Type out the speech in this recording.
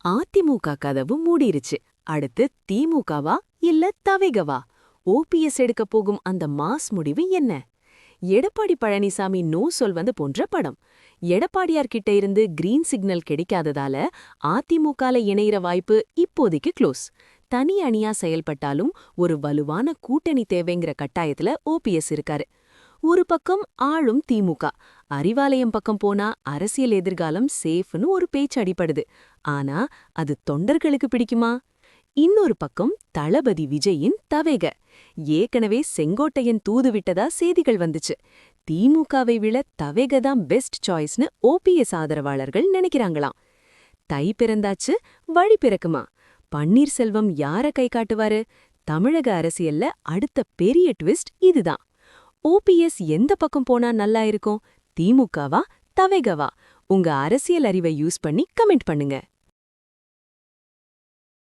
அதிமுக கதவு மூடிருச்சு. அடுத்து திமுகவா இல்ல தவேகவா? ஓபிஎஸ் எடுக்க போகும் அந்த மாஸ் முடிவு என்ன? எடப்பாடி பழனிசாமி நோ சொல்வது போன்ற படம். எடப்பாடியார் கிட்ட இருந்து கிரீன் சிக்னல் கிடைக்காததால அதிமுகல இணையிற வாய்ப்பு இப்போதைக்கு க்ளோஸ். தனி அணியா செயல்பட்டாலும் ஒரு வலுவான கூட்டணி தேவைங்கிற கட்டாயத்துல ஓபிஎஸ் இருக்காரு. ஒரு பக்கம் ஆளும் திமுக. அறிவாலயம் பக்கம் போனா அரசியல் எதிர்காலம் சேஃப்னு ஒரு பேச்சு அடிப்படுது. ஆனா அது தொண்டர்களுக்கு பிடிக்குமா? இன்னொரு பக்கம் தளபதி விஜயின் தவேக. ஏற்கனவே செங்கோட்டையன் தூது விட்டதா செய்திகள் வந்துச்சு. திமுகவை விட தவேக தான் பெஸ்ட் சாய்ஸ்னு ஓபிஎஸ் ஆதரவாளர்கள் நினைக்கிறாங்களாம். தை பிறந்தாச்சு, வழி பிறக்குமா? பன்னீர்செல்வம் யார கை காட்டுவாரு? தமிழக அரசியல்ல அடுத்த பெரிய ட்விஸ்ட் இதுதான். ஓபிஎஸ் எந்த பக்கம் போனா நல்லா இருக்கும்? திமுகவா தவேகவா? உங்க அரசியல் அறிவை யூஸ் பண்ணி கமெண்ட் பண்ணுங்க.